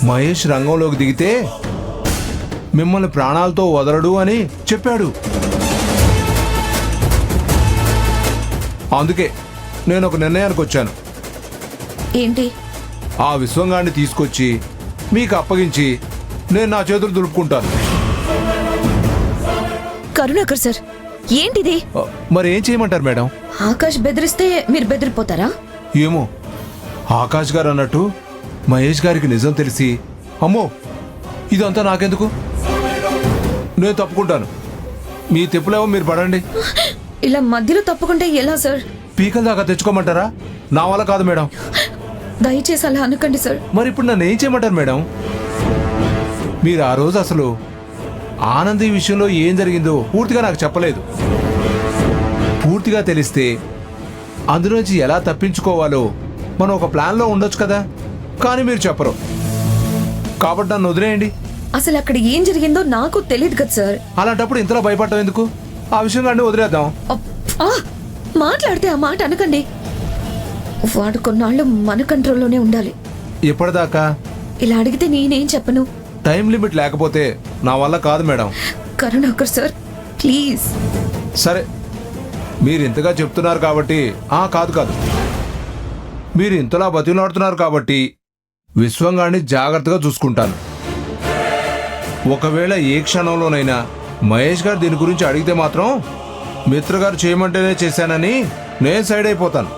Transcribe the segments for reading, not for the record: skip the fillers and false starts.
మహేష్ రంగంలోకి దిగితే మిమ్మల్ని ప్రాణాలతో వదలడు అని చెప్పాడు. అందుకే నేను ఒక నిర్ణయానికి వచ్చాను. ఏంటి? ఆ విశ్వంగాన్ని తీసుకొచ్చి మీకు అప్పగించి నేను నా చేతులు దులుపుకుంటాను. కరుణాకర్ సార్, ఏంటిది? మరి ఏం చేయమంటారు మేడం? ఆకాష్ బెదిరిస్తే మీరు బెదిరిపోతారా? ఏమో, ఆకాష్ గారు అన్నట్టు మహేష్ గారికి నిజం తెలిసి అమ్మో ఇదంతా నాకెందుకు, నేను తప్పుకుంటాను. మీ తెప్పులేమో మీరు పడండి. ఇలా మధ్యలో తప్పుకుంటే ఎలా సార్? పీకల దాకా తెచ్చుకోమంటారా? నా వల్ల కాదు మేడం. దయచేసి అలా అనకండి సార్. మరి ఇప్పుడు నన్ను ఏం చేయమంటారు మేడం? మీరు ఆ రోజు అసలు ఆనంద్ ఈ విషయంలో ఏం జరిగిందో పూర్తిగా నాకు చెప్పలేదు. పూర్తిగా తెలిస్తే అందులోంచి ఎలా తప్పించుకోవాలో మనం ఒక ప్లాన్లో ఉండొచ్చు కదా. కానీ మీరు చెప్పరు కాబట్టి నన్ను వదిలేయండి. అసలు అక్కడ ఏం జరిగిందో నాకు తెలియదు కదా సార్. అలాంటప్పుడు ఇంతలో భయపడటం ఎందుకు? ఆ విషయం కానీ వదిలేద్దాం. మాట్లాడితే ఆ మాట అనకండి. వాడు కొన్నాళ్ళు మన కంట్రోల్లోనే ఉండాలి. ఎప్పటిదాకా? ఇలా అడిగితే నేనేం చెప్పను. టైం లిమిట్ లేకపోతే నా వల్ల కాదు మేడం. Karunakar sir please. సరే, మీరు ఇంతగా చెప్తున్నారు కాబట్టి కాదు మీరు ఇంతలా బతిలాడుతున్నారు కాబట్టి విశ్వంగాన్ని జాగ్రత్తగా చూసుకుంటాను. ఒకవేళ ఏ క్షణంలోనైనా మహేష్ గారు దీని గురించి అడిగితే మాత్రం మిత్ర గారు చేయమంటేనే చేశానని నేను సైడ్ అయిపోతాను,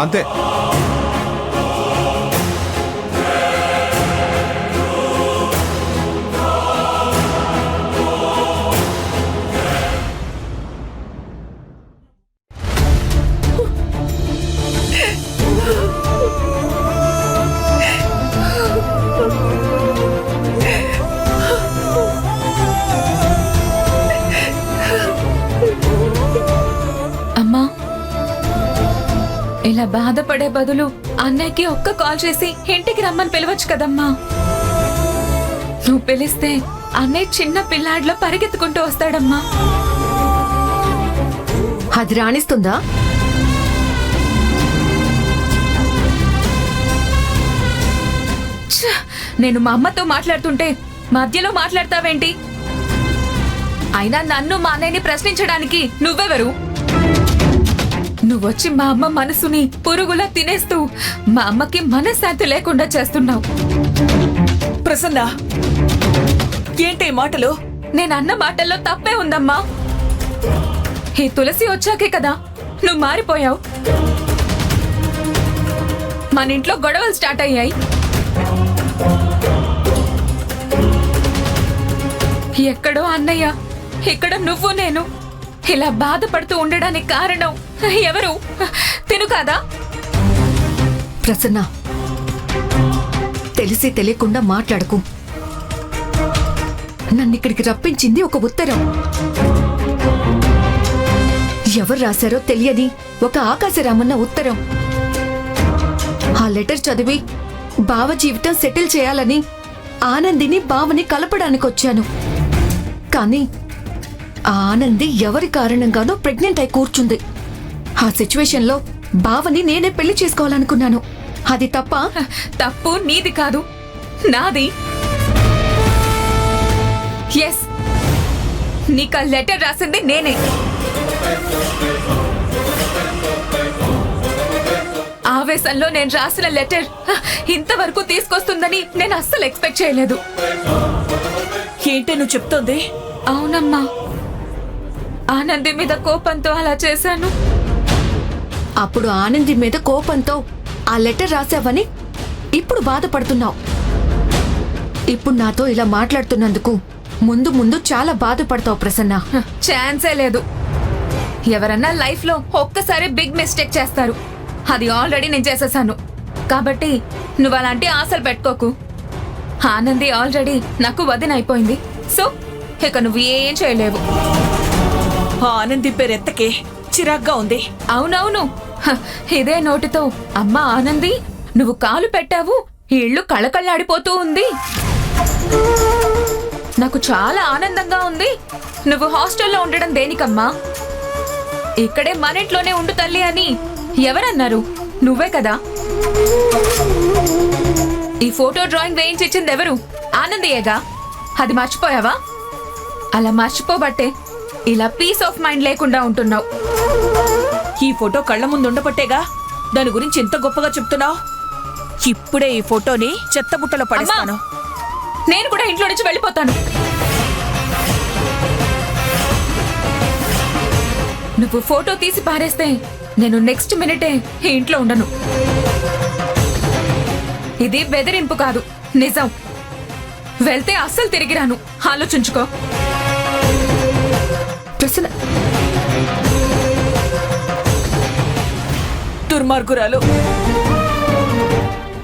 అంతే. ఇలా బాధపడే బదులు అన్నయ్యకి ఒక్క కాల్ చేసి ఇంటికి రమ్మని పిలవచ్చు కదమ్మా. నువ్వు పిలిస్తే అన్నయ్య చిన్న పిల్లాడిలో పరిగెత్తుకుంటూ వస్తాడమ్మా. అది రాణిస్తుందా? నేను మా అమ్మతో మాట్లాడుతుంటే మధ్యలో మాట్లాడతావేంటి? అయినా నన్ను మా అన్నయ్యని ప్రశ్నించడానికి నువ్వెవరు? నువ్వొచ్చి మా అమ్మ మనసుని పురుగులా తినేస్తూ మా అమ్మకి మనశ్శాంతి లేకుండా చేస్తున్నావు. ప్రసన్న, ఏంటి మాటలు? నేను అన్న మాటల్లో తప్పే ఉందమ్మా. ఈ తులసి వచ్చాకే కదా నువ్వు మారిపోయావు. మన ఇంట్లో గొడవలు స్టార్ట్ అయ్యాయి. ఎక్కడో అన్నయ్య, ఇక్కడ నువ్వు నేను ఇలా బాధపడుతూ ఉండడానికి కారణం ఎవరు? తిను కాదా? ప్రసన్న, తెలిసి తెలియకుండా మాట్లాడకు. నన్ను ఇక్కడికి రప్పించింది ఒక ఉత్తరం. ఎవరు రాశారో తెలియని ఒక ఆకాశరామన్న ఉత్తరం. ఆ లెటర్ చదివి బావ జీవితం సెటిల్ చేయాలని ఆనందిని బావని కలపడానికి వచ్చాను. కానీ ఆనంది ఎవరి కారణంగానో ప్రెగ్నెంట్ అయి కూర్చుంది. ఆ సిచ్యువేషన్ లో బావని నేనే పెళ్లి చేసుకోవాలనుకున్నాను. అది తప్ప? తప్పు నీది కాదు, నాది. ఎస్, నీకు ఆ లెటర్ రాసింది నేనే. ఆవేశంలో నేను రాసిన లెటర్ ఇంతవరకు తీసుకొస్తుందని నేను అస్సలు ఎక్స్పెక్ట్ చేయలేదు. ఏంటి నువ్వు చెప్తోంది? అవునమ్మా, ఆనంది మీద కోపంతో అలా చేశాను. అప్పుడు ఆనంది మీద కోపంతో ఆ లెటర్ రాసావని ఇప్పుడు బాధపడుతున్నావు. ఇప్పుడు నాతో ఇలా మాట్లాడుతున్నందుకు ముందు ముందు చాలా బాధపడతావు ప్రసన్న. ఛాన్సే లేదు. ఎవరన్నా లైఫ్ లో ఒక్కసారి బిగ్ మిస్టేక్ చేస్తారు. అది ఆల్రెడీ నేను చేసేసాను. కాబట్టి నువ్వు అలాంటి ఆశలు పెట్టుకోకు. ఆనంది ఆల్రెడీ నాకు వదిన అయిపోయింది. సో ఇక నువ్వు ఏం చేయలేవు. ఆనంది పేరెత్తకే చిరాగ్గా ఉంది. అవునవును, ఇదే నోటితో అమ్మా ఆనంది నువ్వు కాలు పెట్టావు, ఈ ఇల్లు కళకళ్ళాడిపోతూ ఉంది, నాకు చాలా ఆనందంగా ఉంది, నువ్వు హాస్టల్లో ఉండడం దేనికమ్మా, ఇక్కడే మన ఇంట్లోనే ఉండు తల్లి అని ఎవరన్నారు? నువ్వే కదా. ఈ ఫోటో డ్రాయింగ్ వేయించిచ్చింది ఎవరు? ఆనందియేగా. అది మర్చిపోయావా? అలా మర్చిపోబట్టే ఇలా పీస్ ఆఫ్ మైండ్ లేకుండా ఉంటున్నావు. ఈ ఫోటో కళ్ళ ముందు ఉండబట్టేగా దాని గురించి ఎంత గొప్పగా చెప్తున్నావు. ఇప్పుడే ఈ ఫోటోని చెత్తబుట్టలో పడేస్తాను. నేను కూడా ఇంట్లో నుంచి వెళ్ళిపోతాను. నువ్వు ఫోటో తీసి పారేస్తే నేను నెక్స్ట్ మినిటే ఈ ఇంట్లో ఉండను. ఇది బెదిరింపు కాదు, నిజం. వెళ్తే అస్సలు తిరిగి రాను. ఆలోచించుకో. ప్రసన్న, దుర్మార్గురాలు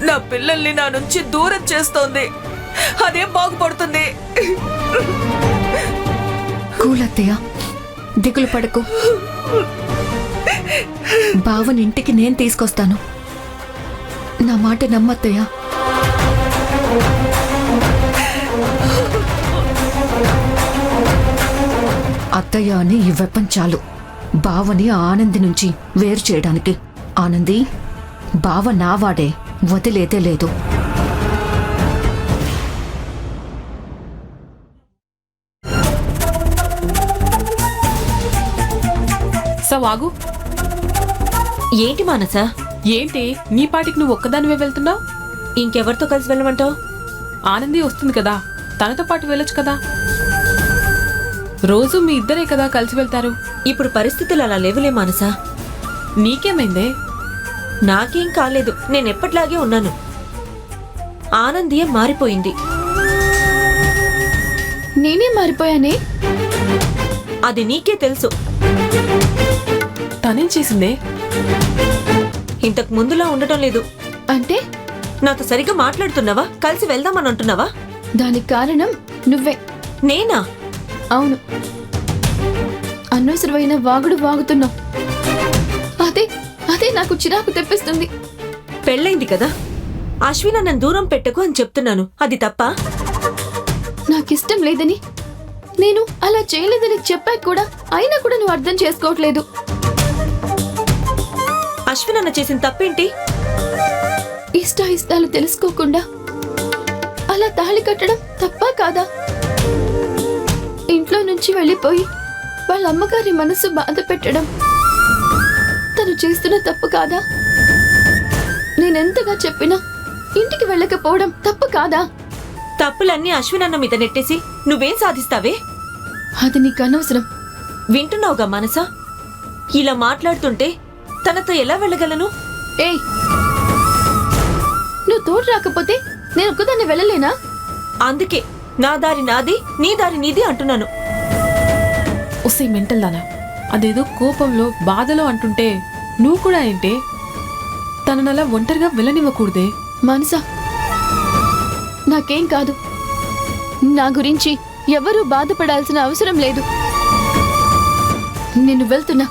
నా పిల్లల్ని నా నుంచి దూరం చేస్తోంది. అదేం బాగుపడుతుంది? కూల్ అత్తయ్య, దిగులు పడకు. బావని ఇంటికి నేను తీసుకొస్తాను. నా మాట నమ్మత్తయ్య. అత్తయ్య అని ఈ వెపన్ చాలు బావని ఆనంది నుంచి వేరు చేయడానికి. ఆనంది, బావ నావాడే, వదిలేదే లేదు. సవాగు. ఏంటి మానస? ఏంటి నీ పాటికి నువ్వు ఒక్కదానివే వెళ్తున్నావు? ఇంకెవరితో కలిసి వెళ్ళమంటావు? ఆనంది వస్తుంది కదా, తనతో పాటు వెళ్ళొచ్చు కదా. రోజు మీ ఇద్దరే కదా కలిసి వెళ్తారు. ఇప్పుడు పరిస్థితులు అలా లేవులే మానస. నీకేమైందే? నాకేం కాలేదు, నేనెప్పట్లాగే ఉన్నాను. ఆనందియే మారిపోయింది. నేనే మారిపోయానే. అది నీకే తెలుసు. తనేం చేసిందే? ఇంతకు ముందులా ఉండటం లేదు. అంటే నాతో సరిగ్గా మాట్లాడుతున్నావా? కలిసి వెళ్దామని అంటున్నావా? దానికి కారణం నువ్వే. నేనా? అవును, అనవసరమైన వాగుడు వాగుతున్నావు. అదే అదే నాకు చిరాకు తెప్పిస్తుంది. పెళ్ళైంది కదా, అశ్విన్ నన్ను దూరం పెట్టకు అని చెప్తున్నాను. అది తప్ప? నాకిష్టం లేదని, నేను అలా చేయలేదని చెప్పాక కూడా అయినా కూడా నువ్వు అర్థం చేసుకోవట్లేదు. అశ్విన్ అన్న చేసిన తప్పేంటి? ఇష్టాలు తెలుసుకోకుండా అలా తాళి కట్టడం తప్పా కాదా? ఇంట్లో నుంచి వెళ్ళిపోయి వాళ్ళ అమ్మగారి మనసు బాధ పెట్టడం తను చేస్తున్న తప్పు కాదా? నేనెంతగా చెప్పినా ఇంటికి వెళ్ళకపోవడం తప్పు కాదా? తప్పులన్నీ అశ్విన్ అన్న మీద నెట్టేసి నువ్వేం సాధిస్తావే? అది నీకు అనవసరం. వింటున్నావుగా మనసా? ఇలా మాట్లాడుతుంటే తనతో ఎలా వెళ్ళగలను? ఏయ్, నువ్వు తోడు రాకపోతే నేను ఒక్కదాన్ని వెళ్ళలేనా? అందుకే నా దారి నాది, నీ దారి నీది అంటున్నాను. ఒసే మెంటల్ దానా, అదేదో కోపంలో బాధలో అంటుంటే నువ్వు కూడా ఏంటే? తననలా ఒంటరిగా వెళ్ళనివ్వకూడదే. మనసా, నాకేం కాదు. నా గురించి ఎవరూ బాధపడాల్సిన అవసరం లేదు. నేను వెళ్తున్నా.